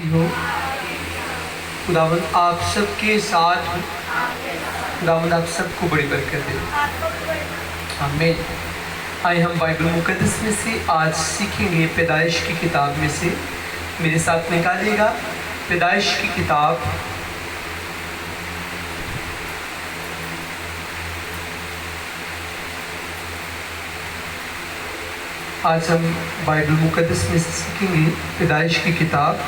करती हो। खुदावंद आप सबके साथ हो। खुदावंद आप सबको बड़ी बरकत दे। आमीन। आइए हम बाइबल मुकद्दस में से आज सीखेंगे पैदाइश की किताब में से। मेरे साथ निकालिएगा पैदाइश की किताब आज हम बाइबल मुकद्दस में से सीखेंगे पैदाइश की किताब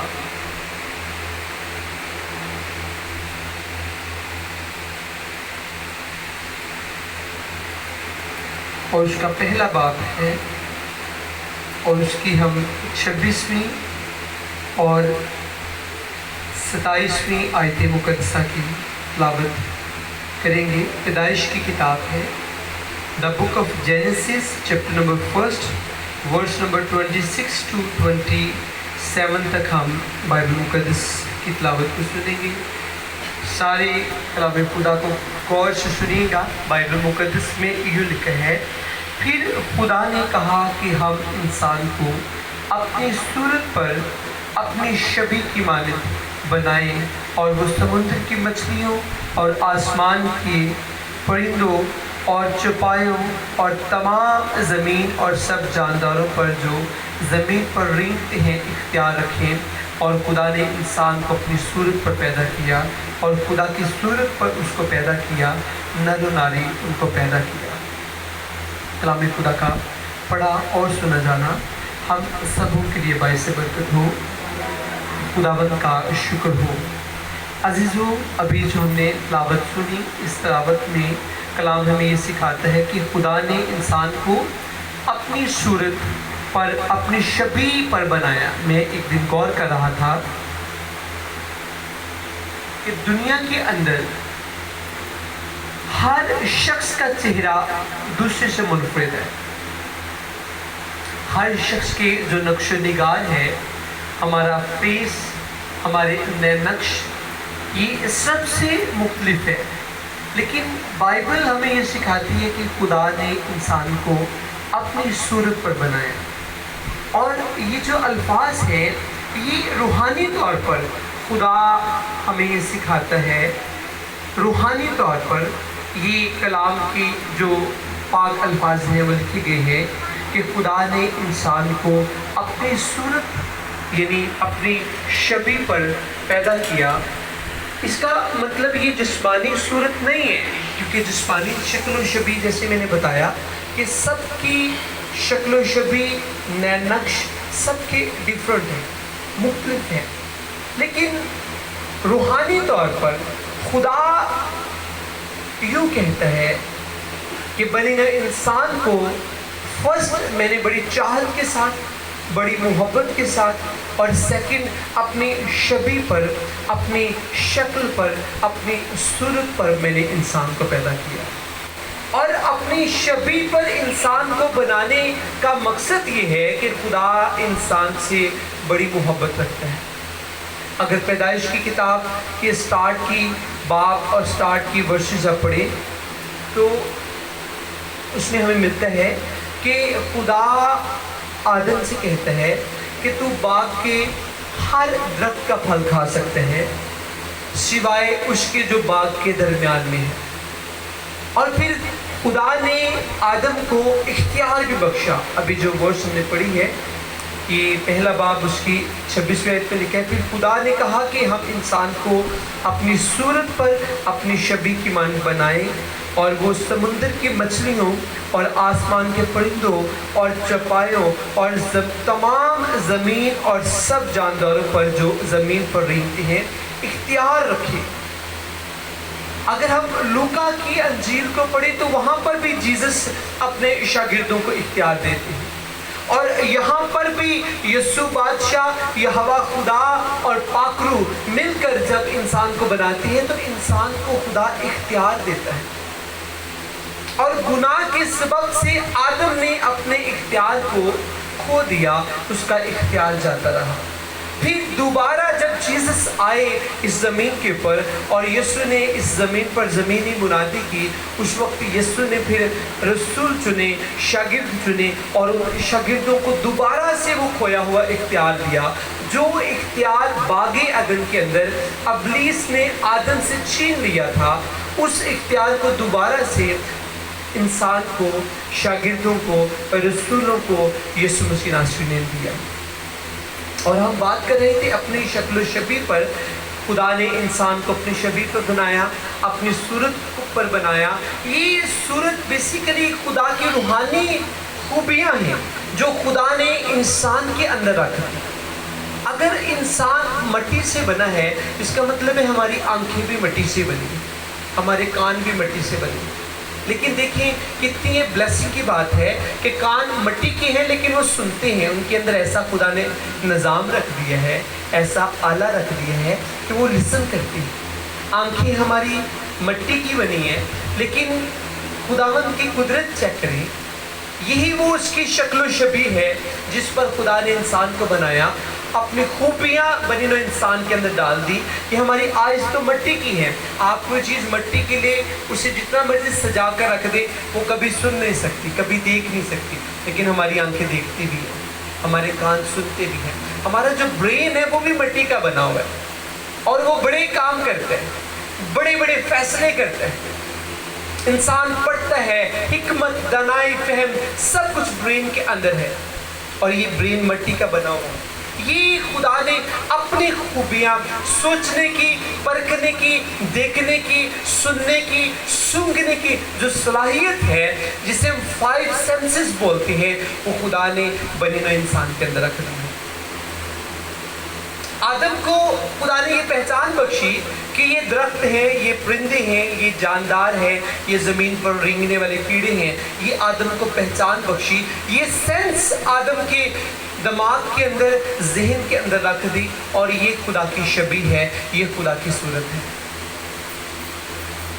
और उसका पहला बाब है और उसकी हम 26वीं और 27वीं आयत मुकद्दसा की तिलावत करेंगे। पैदाइश की किताब है the book of Genesis chapter number 1 verse number 26 to 27 तक हम बाइबल मुकद्दस की तिलावत को सुनेंगे। सारे कलाम खुदा को गौर से सुनिएगा। बाइबल मुकद्दस में यूँ लिखा है, फिर खुदा ने कहा कि हम इंसान को अपनी सूरत पर अपनी शबीह की मानद बनाएं और वो समुद्र की मछलियों और आसमान के परिंदों और चौपायों और तमाम ज़मीन और सब जानदारों पर जो ज़मीन पर रेंगते हैं इख्तियार रखें। और खुदा ने इंसान को अपनी सूरत पर पैदा किया और खुदा की सूरत पर उसको पैदा किया, नर और नारी उनको पैदा किया। कलाम खुदा का पढ़ा और सुना जाना हम सबों के लिए बाइस बरकत हो। खुदावंद का शुक्र हो। अजीज़ों, अभी जो हमने तिलावत सुनी, इस तिलावत में कलाम हमें ये सिखाता है कि खुदा ने इंसान को अपनी सूरत पर अपनी शबीह पर बनाया। मैं एक दिन गौर कर रहा था कि दुनिया के अंदर हर शख्स का चेहरा दूसरे से मुनफरिद है। हर शख्स के जो नक्श निगार है, हमारा फेस, हमारे नक्श, ये सबसे मुख्तलिफ है। लेकिन बाइबल हमें ये सिखाती है कि खुदा ने इंसान को अपनी सूरत पर बनाया। और ये जो अल्फाज है, ये रूहानी तौर पर खुदा हमें ये सिखाता है। रूहानी तौर पर ये कलाम की जो पाक अल्फाज हैं वो लिखे गए हैं कि खुदा ने इंसान को अपनी सूरत यानी अपनी शबीह पर पैदा किया। इसका मतलब ये जिस्मानी सूरत नहीं है, क्योंकि जिस्मानी शक्ल और शबीह जैसे मैंने बताया कि सबकी शक्ल और शबीह नक्श सबके डिफरेंट है, मुख्तलिफ है। लेकिन रूहानी तौर पर खुदा यूँ कहता है कि बने हुए इंसान को फर्स्ट मैंने बड़ी चाहत के साथ, बड़ी मोहब्बत के साथ, और सेकंड अपनी शबीह पर, अपनी शक्ल पर, अपनी सूरत पर मैंने इंसान को पैदा किया। और अपनी शबीह पर इंसान को बनाने का मकसद ये है कि खुदा इंसान से बड़ी मोहब्बत रखता है। अगर पैदाइश की किताब के स्टार्ट की बाब और स्टार्ट की वर्सेस आप पढ़े तो उसमें हमें मिलता है कि खुदा आदम से कहता है कि तू बाग के हर दरख्त का फल खा सकते हैं सिवाय उसके जो बाग के दरमियान में है। और फिर खुदा ने आदम को इख्तियार भी बख्शा। अभी जो वर्स हमने पढ़ी है, ये पहला बाब उसकी 26वीं आयत में लिखा है, फिर खुदा ने कहा कि हम इंसान को अपनी सूरत पर अपनी शबीह की मानद बनाएं और वो समुद्र की मछलियों और आसमान के परिंदों और चौपायों और तमाम ज़मीन और सब जानदारों पर जो ज़मीन पर रेंगते हैं इख्तियार रखे। अगर हम लूका की अंजील को पढ़ें तो वहाँ पर भी जीसस अपने शागिर्दों को इख्तियार देते हैं। और यहाँ पर भी यीशु बादशाह, यहोवा खुदा और पाकरू मिलकर जब इंसान को बनाती है तो इंसान को खुदा इख्तियार देता है। और गुनाह के सबब से आदम ने अपने इख्तियार को खो दिया, उसका इख्तियार जाता रहा। फिर दोबारा जब जीसस आए इस ज़मीन के ऊपर और यीशु ने इस ज़मीन पर ज़मीनी मुनादी की, उस वक्त यीशु ने फिर रसूल चुने, शागिर्द चुने और उन शागिर्दों को दोबारा से वो खोया हुआ इख्तियार दिया جو اختیار باغ عدن کے اندر ابلیس نے آدم سے چھین لیا تھا، اس اختیار کو دوبارہ سے انسان کو، شاگردوں کو، رسولوں کو یسوع مسیح ناصری نے دیا۔ اور ہم بات کر رہے تھے اپنی شکل و شبیہ پر۔ خدا نے انسان کو اپنی شبیہ پر بنایا، اپنی صورت پر بنایا۔ یہ صورت بیسیکلی خدا کی روحانی خوبیاں ہیں جو خدا نے انسان کے اندر رکھ دی۔ اگر انسان مٹی سے بنا ہے، اس کا مطلب ہے ہماری آنکھیں بھی مٹی سے بنی، ہمارے کان بھی مٹی سے بنے۔ لیکن دیکھیں کتنی بلیسنگ کی بات ہے کہ کان مٹی کے ہیں لیکن وہ سنتے ہیں، ان کے اندر ایسا خدا نے نظام رکھ دیا ہے، ایسا آلہ رکھ دیا ہے کہ وہ لسن کرتے ہیں۔ آنکھیں ہماری مٹی کی بنی ہیں لیکن خداوند کی قدرت چیک کریں، یہی وہ اس کی شکل و شبیہ ہے جس پر خدا نے انسان کو بنایا، اپنی خوبیاں بنی نوع انسان کے اندر ڈال دی کہ ہماری آئز تو مٹی کی ہے۔ آپ کوئی چیز مٹی کے لیے اسے جتنا مرضی سجا کر رکھ دے، وہ کبھی سن نہیں سکتی، کبھی دیکھ نہیں سکتی، لیکن ہماری آنکھیں دیکھتی بھی ہیں، ہمارے کان سنتے بھی ہیں۔ ہمارا جو برین ہے وہ بھی مٹی کا بنا ہوا ہے اور وہ بڑے کام کرتا ہے، بڑے بڑے فیصلے کرتا ہے۔ انسان پڑھتا ہے، حکمت، دانائی، فہم سب کچھ برین کے اندر ہے، اور یہ برین مٹی کا بنا ہوا ہے۔ یہ خدا نے اپنی خوبیاں سوچنے کی، پرکھنے کی، دیکھنے کی، سننے کی، سونگھنے کی جو صلاحیت ہے جسے ہم 5 سینسز بولتے ہیں، وہ خدا نے بنی نوع انسان کے اندر رکھ دی ہے۔ آدم کو خدا نے یہ پہچان بخشی کہ یہ درخت ہیں، یہ پرندے ہیں، یہ جاندار ہیں، یہ زمین پر رینگنے والے کیڑے ہیں، یہ آدم کو پہچان بخشی۔ یہ سینس آدم کے دماغ کے اندر، ذہن کے اندر رکھ دی، اور یہ خدا کی شبیہ ہے، یہ خدا کی صورت ہے۔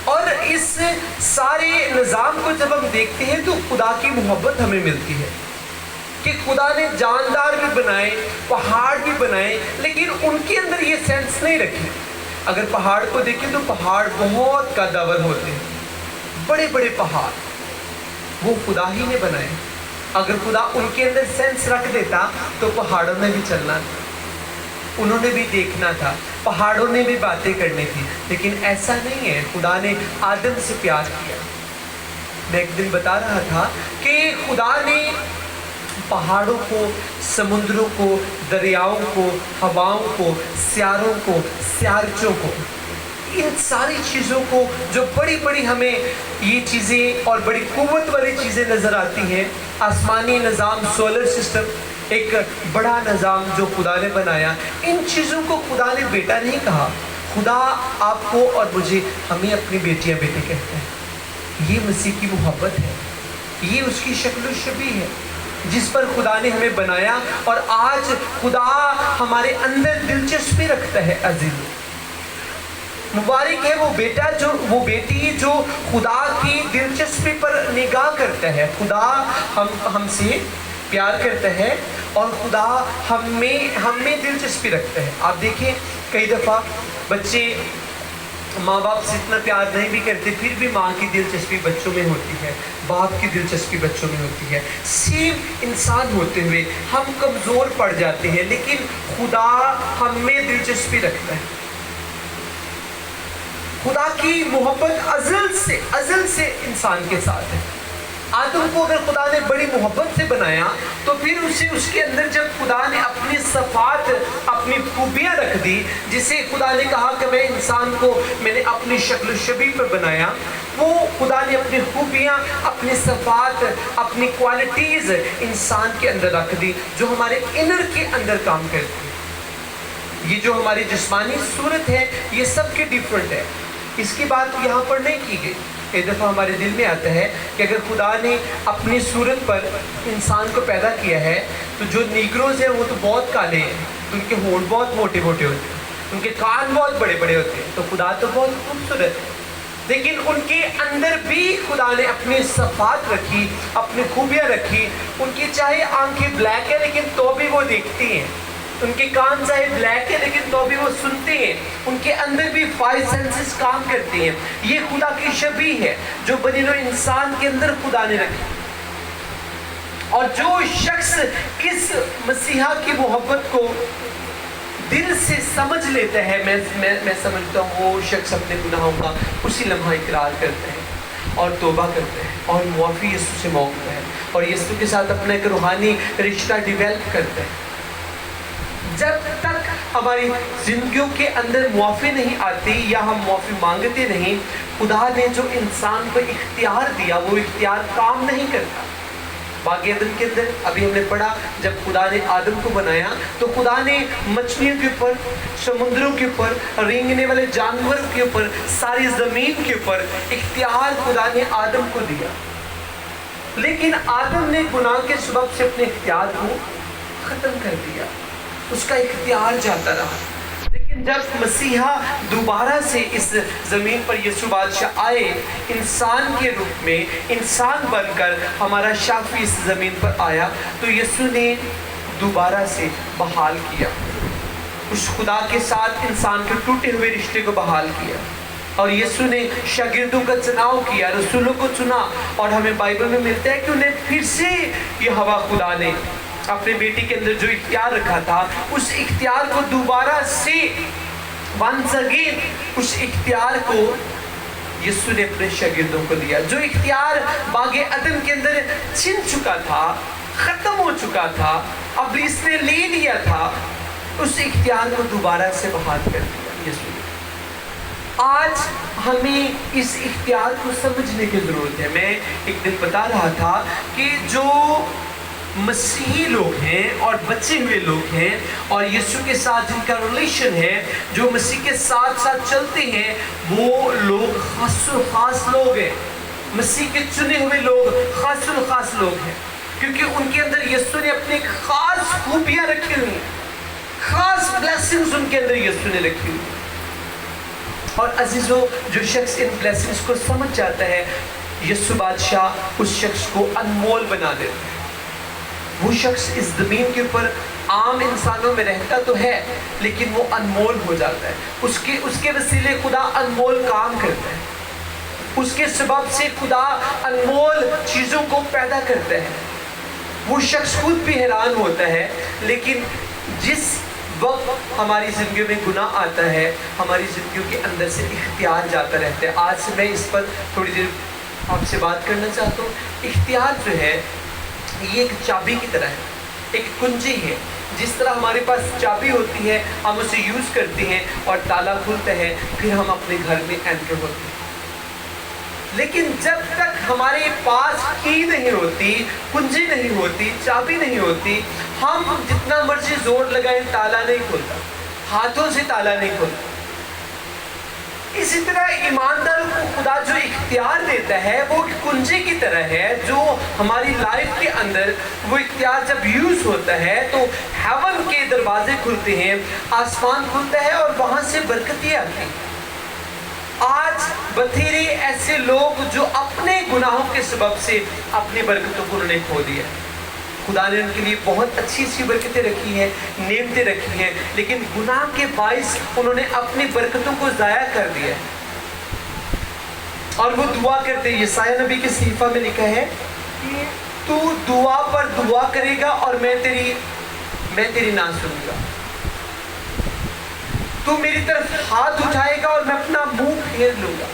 اور اس سارے نظام کو جب ہم دیکھتے ہیں تو خدا کی محبت ہمیں ملتی ہے کہ خدا نے جاندار بھی بنائے، پہاڑ بھی بنائے، لیکن ان کے اندر یہ سینس نہیں رکھی۔ اگر پہاڑ کو دیکھیں تو پہاڑ بہت قدور ہوتے ہیں، بڑے بڑے پہاڑ وہ خدا ہی نے بنائے۔ اگر خدا ان کے اندر سینس رکھ دیتا تو پہاڑوں نے بھی چلنا تھا، انہوں نے بھی دیکھنا تھا، پہاڑوں نے بھی باتیں کرنی تھی، لیکن ایسا نہیں ہے۔ خدا نے آدم سے پیار کیا۔ میں ایک دن بتا رہا تھا کہ خدا نے پہاڑوں کو، سمندروں کو، دریاؤں کو، ہواؤں کو، سیاروں کو، سیارچوں کو، ان ساری چیزوں کو جو بڑی بڑی ہمیں یہ چیزیں اور بڑی قوت والی چیزیں نظر آتی ہیں، آسمانی نظام، سولر سسٹم، ایک بڑا نظام جو خدا نے بنایا، ان چیزوں کو خدا نے بیٹا نہیں کہا۔ خدا آپ کو اور مجھے، ہمیں اپنی بیٹیاں بیٹے کہتے ہیں۔ یہ مسیح کی محبت ہے، یہ اس کی شکل و شبیہ ہے جس پر خدا نے ہمیں بنایا، اور آج خدا ہمارے اندر دلچسپی رکھتا ہے۔ عزیز، مبارک ہے وہ بیٹا، جو وہ بیٹی جو خدا کی دلچسپی پر نگاہ کرتا ہے۔ خدا ہم سے پیار کرتا ہے اور خدا ہم میں دلچسپی رکھتا ہے۔ آپ دیکھیں کئی دفعہ بچے ماں باپ سے اتنا پیار نہیں بھی کرتے، پھر بھی ماں کی دلچسپی بچوں میں ہوتی ہے، باپ کی دلچسپی بچوں میں ہوتی ہے۔ سیم انسان ہوتے ہوئے ہم کمزور پڑ جاتے ہیں، لیکن خدا ہم میں دلچسپی رکھتا ہے۔ خدا کی محبت ازل سے انسان کے ساتھ ہے۔ آدم کو اگر خدا نے بڑی محبت سے بنایا تو پھر اس کے اندر جب خدا نے اپنی صفات، اپنی خوبیاں رکھ دی، جسے خدا نے کہا کہ میں انسان کو میں نے اپنی شکل و شبیہ پر بنایا، وہ خدا نے اپنی خوبیاں، اپنی صفات، اپنی کوالٹیز انسان کے اندر رکھ دی جو ہمارے انر کے اندر کام کرتی ہے۔ یہ جو ہماری جسمانی صورت ہے یہ سب کے ڈیفرنٹ ہے، اس کی بات یہاں پر نہیں کی گئی۔ ایک دفعہ ہمارے دل میں آتا ہے کہ اگر خدا نے اپنی صورت پر انسان کو پیدا کیا ہے تو جو نیگروز ہیں وہ تو بہت کالے ہیں، ان کے ہونٹ بہت موٹے موٹے ہوتے ہیں، ان کے کان بہت بڑے بڑے ہوتے ہیں، تو خدا تو بہت خوبصورت ہے، لیکن ان کے اندر بھی خدا نے اپنی صفات رکھی، اپنی خوبیاں رکھی۔ ان کی چاہے آنکھیں بلیک ہے لیکن تو بھی وہ دیکھتی ہیں، ان کے کان چاہے بلیک ہے لیکن تو بھی وہ سنتے ہیں، ان کے اندر بھی 5 سینسز کام کرتے ہیں۔ یہ خدا کی شبیہ ہے جو بنی نوع انسان کے اندر خدا نے رکھی، اور جو شخص اس مسیحا کی محبت کو दिल से समझ लेता है, मैं समझता हूँ वो शख्स अपने गुनाहों का उसी लम्हा इकरार करता है और तौबा करता है और मुआफ़ी यीशु से मांगता है और यीशु के साथ अपना एक रूहानी रिश्ता डेवलप करता है। जब तक हमारी जिंदगियों के अंदर मुआफ़ी नहीं आती या हम मुआफ़ी मांगते नहीं, खुदा ने जो इंसान को इख्तियार दिया वो इख्तियार काम नहीं करता। बाग़ एदन के अंदर अभी हमने पढ़ा, जब खुदा ने आदम को बनाया तो खुदा ने मछलियों के ऊपर, समुद्रों के ऊपर, रेंगने वाले जानवरों के ऊपर, सारी ज़मीन के ऊपर इख्तियार खुदा ने आदम को दिया। लेकिन आदम ने गुनाह के सबब से अपने इख्तियार को ख़त्म कर दिया, उसका इख्तियार जाता रहा। लेकिन जब मसीहा दोबारा से इस ज़मीन पर यीशु बादशाह आए, इंसान के रूप में इंसान बनकर हमारा शाफी इस ज़मीन पर आया, तो यीशु ने दोबारा से बहाल किया, उस खुदा के साथ इंसान के टूटे हुए रिश्ते को बहाल किया। और यीशु ने शागिर्दों का चुनाव किया, रसूलों को चुना, और हमें बाइबल में मिलता है कि उन्हें फिर से यहोवा खुदा ने अपने बेटी के अंदर जो इख्तियार रखा था, उस इख्तियार को दोबारा से वंस अगेन उस इख्तियार को यीशु ने अपने शागिर्दों को दिया। जो इख्तियार बाग़े अदन के अंदर छिन चुका था, ख़त्म हो चुका था, अब इसने ले लिया था, उस इख्तियार को दोबारा से बहाल कर दिया यीशु ने। आज हमें इस इख्तियार को समझने की ज़रूरत है। मैं एक दिन बता रहा था कि जो मसीही लोग हैं और बचे हुए लोग हैं और यीशु के साथ जिनका रिलेशन है, जो मसीह के साथ साथ चलते हैं, वो लोग खास लोग हैं। मसीह के चुने हुए लोग खास लोग हैं, क्योंकि उनके अंदर यीशु ने अपनी खास खूबियाँ रखी हुई हैं, खास ब्लेसिंग्स उनके अंदर यीशु ने रखी हुई। और अजीजों, जो शख्स इन ब्लेसिंग्स को समझ जाता है, यीशु बादशाह उस शख्स को अनमोल बना देता है। वो शख्स इस ज़मीन के ऊपर आम इंसानों में रहता तो है, लेकिन वो अनमोल हो जाता है। उसके वसीले खुदा अनमोल काम करता है, उसके सबब से खुदा अनमोल चीज़ों को पैदा करता है। वो शख्स खुद भी हैरान होता है। लेकिन जिस वक्त हमारी ज़िंदगी में गुनाह आता है, हमारी ज़िंदगी के अंदर से इख्तियार जाता रहता है। आज से मैं इस पर थोड़ी देर आपसे बात करना चाहता हूँ। इख्तियार जो है ये एक चाबी की तरह है, एक कुंजी है। जिस तरह हमारे पास चाबी होती है, हम उसे यूज़ करते हैं और ताला खुलता है, फिर हम अपने घर में एंटर होते हैं। लेकिन जब तक हमारे पास की नहीं होती, कुंजी नहीं होती, चाबी नहीं होती, हम जितना मर्जी जोर लगाएं ताला नहीं खुलता, हाथों से ताला नहीं खुलता। इसी तरह ईमानदारों को खुदा जो इख्तियार देता है वो कुंजी की तरह है, जो हमारी लाइफ के अंदर वो इख्तियार जब यूज़ होता है तो हेवन के दरवाजे खुलते हैं, आसमान खुलता है और वहाँ से बरकतें आती हैं। आज बथेरे ऐसे लोग जो अपने गुनाहों के सबब से अपनी बरकतों को उन्होंने खो दिया। खुदा ने उनके लिए बहुत अच्छी बरकतें रखी हैं, नेमतें रखी हैं, लेकिन गुनाह के बाइस उन्होंने अपनी बरकतों को ज़ाया कर दिया। और वो दुआ करते हैं, यशायाह नबी के सहीफा में लिखा है कि तू दुआ पर दुआ करेगा और मैं तेरी ना सुनूंगा। तू मेरी तरफ हाथ उठाएगा और मैं अपना मुंह फेर लूंगा।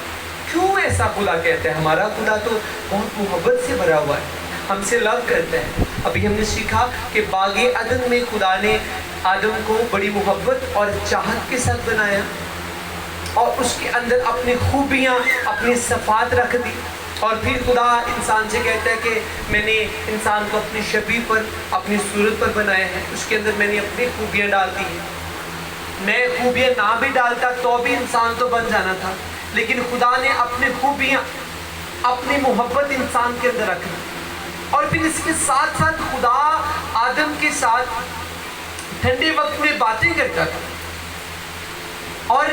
क्यों ऐसा खुदा कहते हैं? हमारा खुदा तो बहुत मोहब्बत से भरा हुआ है, हमसे लव करता है। अभी हमने सीखा कि बाग़े अदन में खुदा ने आदम को बड़ी मोहब्बत और चाहत के साथ बनाया और उसके अंदर अपनी खूबियाँ, अपनी सफ़ात रख दी। और फिर खुदा इंसान से कहता है कि मैंने इंसान को अपनी शबीह पर, अपनी सूरत पर बनाया है, उसके अंदर मैंने अपनी खूबियाँ डाल दी हैं। मैं खूबियाँ ना भी डालता तो भी इंसान तो बन जाना था, लेकिन खुदा ने अपनी खूबियाँ, अपनी मोहब्बत इंसान के अंदर रख दी। और फिर इसके साथ साथ खुदा आदम के साथ ठंडे वक्त में बातें करता था। और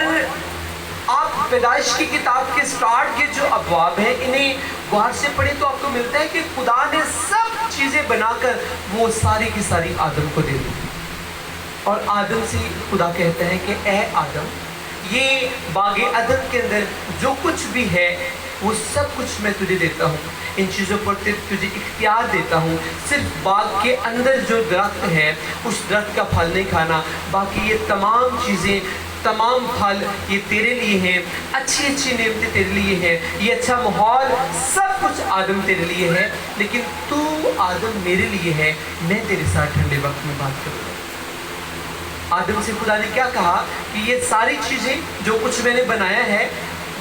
आप पैदाइश की किताब के स्टार्ट के जो अबवाब हैं, इन्हें गौर से पढ़े तो आपको मिलता है कि खुदा ने सब चीज़ें बनाकर वो सारी की सारी आदम को दे दी। और आदम से खुदा कहता है कि ए आदम, ये बाग़े अदन के अंदर जो कुछ भी है वो सब कुछ मैं तुझे देता हूँ। ان چیزوں پر تجھے اختیار دیتا ہوں، صرف باغ کے اندر جو درخت ہے اس درخت کا پھل نہیں کھانا، باقی یہ تمام چیزیں، تمام پھل یہ تیرے لیے ہیں، اچھی اچھی نعمتیں تیرے لیے ہیں، یہ اچھا ماحول سب کچھ آدم تیرے لیے ہے، لیکن تو آدم میرے لیے ہے، میں تیرے ساتھ ٹھنڈے وقت میں بات کروں گا۔ آدم سے خدا نے کیا کہا کہ یہ ساری چیزیں جو کچھ میں نے بنایا ہے،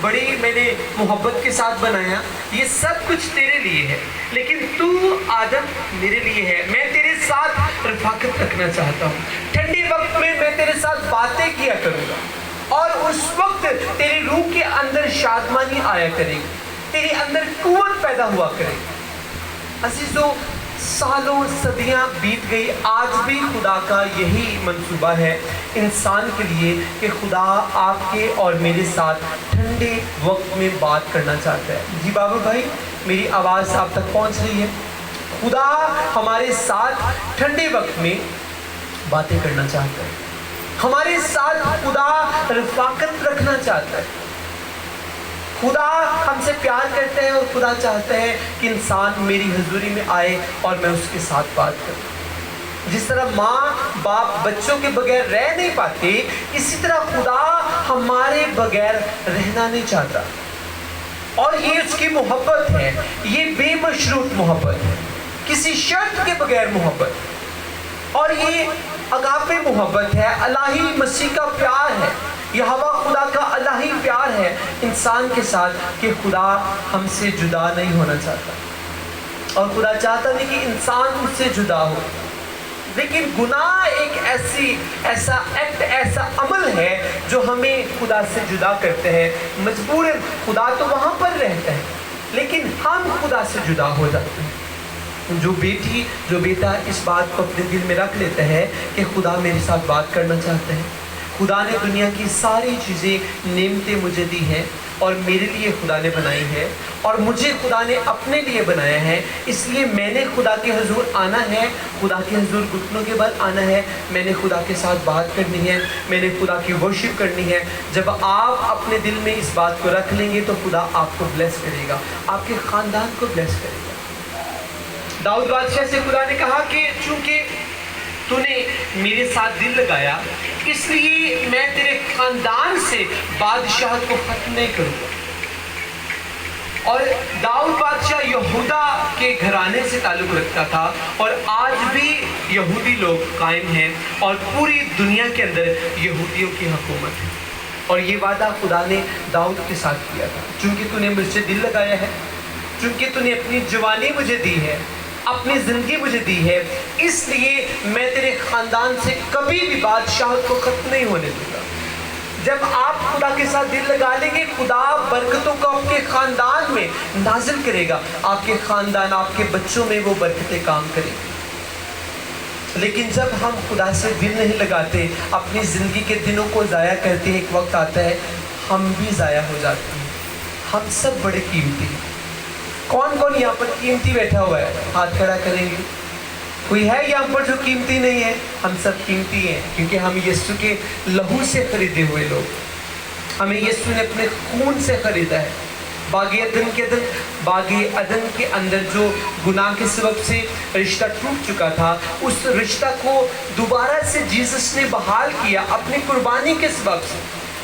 بڑی میں نے محبت کے ساتھ بنایا، یہ سب کچھ تیرے لیے ہے، لیکن تو آدم میرے لیے ہے، میں تیرے ساتھ رفاقت رکھنا چاہتا ہوں، ٹھنڈے وقت میں میں تیرے ساتھ باتیں کیا کروں گا، اور اس وقت تیری روح کے اندر شادمانی آیا کرے گی، تیرے اندر قوت پیدا ہوا کرے گی۔ عزیزو، سالوں صدیاں بیت گئی، آج بھی خدا کا یہی منصوبہ ہے انسان کے لیے کہ خدا آپ کے اور میرے ساتھ ٹھنڈے وقت میں بات کرنا چاہتا ہے۔ جی بابا بھائی، میری آواز آپ تک پہنچ رہی ہے؟ خدا ہمارے ساتھ ٹھنڈے وقت میں باتیں کرنا چاہتا ہے، ہمارے ساتھ خدا رفاقت رکھنا چاہتا ہے، خدا ہم سے پیار کرتے ہیں اور خدا چاہتا ہے کہ انسان میری حضوری میں آئے اور میں اس کے ساتھ بات کروں۔ جس طرح ماں باپ بچوں کے بغیر رہ نہیں پاتے، اسی طرح خدا ہمارے بغیر رہنا نہیں چاہتا، اور یہ اس کی محبت ہے، یہ بے مشروط محبت ہے، کسی شرط کے بغیر محبت، اور یہ اگاپے محبت ہے، الہی مسیح کا پیار ہے، یہوہ خدا کا الہی پیار ہے انسان کے ساتھ کہ خدا ہم سے جدا نہیں ہونا چاہتا، اور خدا چاہتا نہیں کہ انسان اس سے جدا ہو، لیکن گناہ ایک ایسا ایکٹ، ایسا عمل ہے جو ہمیں خدا سے جدا کرتے ہیں، مجبوراً خدا تو وہاں پر رہتا ہے لیکن ہم خدا سے جدا ہو جاتے ہیں۔ جو بیٹی جو بیٹا اس بات کو اپنے دل میں رکھ لیتا ہے کہ خدا میرے ساتھ بات کرنا چاہتا ہے، خدا نے دنیا کی ساری چیزیں نعمتیں مجھے دی ہیں اور میرے لیے خدا نے بنائی ہے، اور مجھے خدا نے اپنے لیے بنایا ہے، اس لیے میں نے خدا کے حضور آنا ہے، خدا کے حضور گھٹنوں کے بل آنا ہے، میں نے خدا کے ساتھ بات کرنی ہے، میں نے خدا کی ورشپ کرنی ہے۔ جب آپ اپنے دل میں اس بات کو رکھ لیں گے تو خدا آپ کو بلیس کرے گا، آپ کے خاندان کو بلیس کرے گا۔ داؤد بادشاہ سے خدا نے کہا کہ چونکہ تو نے میرے ساتھ دل لگایا، اس لیے میں تیرے خاندان سے بادشاہت کو ختم نہیں کروں گا۔ اور داؤد بادشاہ یہودا کے گھرانے سے تعلق رکھتا تھا، اور آج بھی یہودی لوگ قائم ہیں اور پوری دنیا کے اندر یہودیوں کی حکومت ہے، اور یہ وعدہ خدا نے داؤد کے ساتھ کیا تھا، چونکہ تو نے مجھ سے دل لگایا ہے، چونکہ تو نے اپنی جوانی مجھے دی ہے، اپنی زندگی مجھے دی ہے، اس لیے میں تیرے خاندان سے کبھی بھی بادشاہت کو ختم نہیں ہونے دوں گا۔ جب آپ خدا کے ساتھ دل لگا لیں گے، خدا برکتوں کو آپ کے خاندان میں نازل کرے گا، آپ کے خاندان، آپ کے بچوں میں وہ برکتیں کام کریں گی۔ لیکن جب ہم خدا سے دل نہیں لگاتے، اپنی زندگی کے دنوں کو ضائع کرتے ہیں، ایک وقت آتا ہے ہم بھی ضائع ہو جاتے ہیں۔ ہم سب بڑے قیمتی ہیں۔ کون کون یہاں پر قیمتی بیٹھا ہوا ہے؟ ہاتھ کھڑا کریں گے۔ کوئی ہے یہاں پر جو قیمتی نہیں ہے؟ ہم سب قیمتی ہیں، کیونکہ ہم یسوع کے لہو سے خریدے ہوئے لوگ، ہمیں یسوع نے اپنے خون سے خریدا ہے۔ باغ عدن کے اندر جو گناہ کے سبب سے رشتہ ٹوٹ چکا تھا، اس رشتہ کو دوبارہ سے جیسس نے بحال کیا اپنی قربانی کے سبب سے،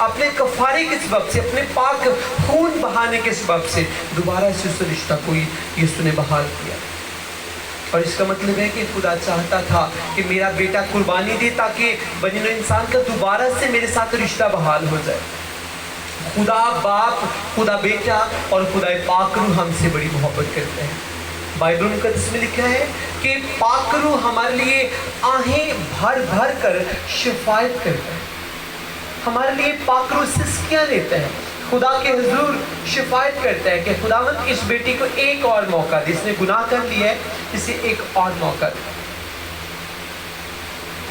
اپنے کفارے کے سبب سے، اپنے پاک خون بہانے کے سبب سے دوبارہ سے اس رشتہ کو یسوع نے بحال کیا۔ اور اس کا مطلب ہے کہ خدا چاہتا تھا کہ میرا بیٹا قربانی دے تاکہ بنی نوع انسان کا دوبارہ سے میرے ساتھ رشتہ بحال ہو جائے۔ خدا باپ، خدا بیٹا اور خدا پاک روح ہم سے بڑی محبت کرتے ہیں۔ بائبل مقدس میں لکھا ہے کہ پاک روح ہمارے لیے آہیں بھر بھر کر شفاعت کرتا ہے، ہمارے لیے پاک روح سسکیاں لیتا ہے، خدا کے حضور شفاعت کرتا ہے کہ خداوند اس بیٹی کو ایک اور موقع دے، اس نے گناہ کر لیا ہے، اسے ایک اور موقع دے۔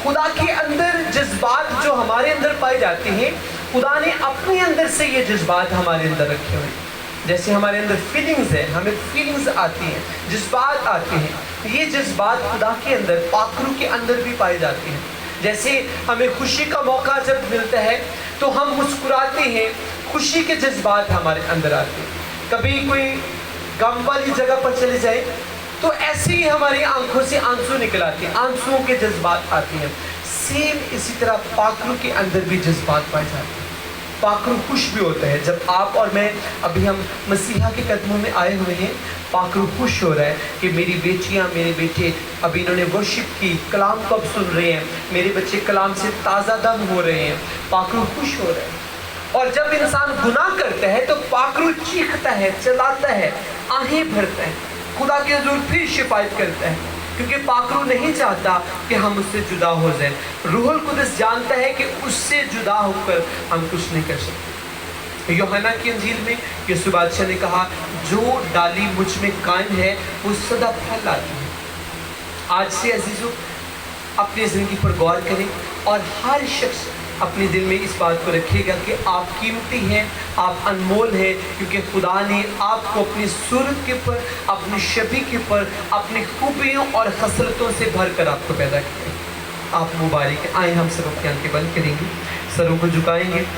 خدا کے اندر جذبات جو ہمارے اندر پائے جاتے ہیں، خدا نے اپنے اندر سے یہ جذبات ہمارے اندر رکھے ہوئے، جیسے ہمارے اندر فیلنگز ہیں، ہمیں فیلنگز آتی ہیں، جذبات آتے ہیں، یہ جذبات خدا کے اندر، پاک روح کے اندر بھی پائے جاتے ہیں۔ جیسے ہمیں خوشی کا موقع جب ملتا ہے تو ہم مسکراتے ہیں، خوشی کے جذبات ہمارے اندر آتے ہیں۔ کبھی کوئی गम वाली जगह पर चले जाए तो ऐसे ही हमारी आंखों से आंसू निकल आते हैं, आंसुओं के जज्बात आते हैं। सेम इसी तरह पाखरू के अंदर भी जज्बात पाए जाते हैं। पाखरू खुश भी होता है। जब आप और मैं अभी हम मसीहा के कदमों में आए हुए हैं, पाखरू खुश हो रहा है कि मेरी बेटियां मेरे बेटे अभी इन्होंने वर्शिप की, कलाम को अब सुन रहे हैं, मेरे बच्चे कलाम से ताज़ा दम हो रहे हैं। पाखरू खुश हो रहा है। और जब इंसान गुनाह करता है तो पाखरू चीखता है, चिल्लाता है, आहें भरता है, खुदा के हज़ूर फिर शिकायत करता है, क्योंकि पाखरू नहीं चाहता कि हम उससे जुदा हो जाएं। रूहुल कुदस जानता है कि उससे जुदा होकर हम कुछ नहीं कर सकते। यूहन्ना की इंजील में यीशु बादशाह ने कहा, जो डाली मुझ में कायम है वो सदा फल लाती है। आज से अजीजों अपनी ज़िंदगी पर गौर करें और हर शख्स अपने दिल में इस बात को रखिएगा कि आप कीमती हैं, आप अनमोल हैं, क्योंकि खुदा ने आपको अपनी सूरत के पर, अपनी शबीह के पर, अपनी खूबियों और खसलतों से भर कर आपको पैदा किया। आप मुबारक हैं। आए हम सब अपनी आंखें बंद करेंगे, सरों को झुकाएंगे।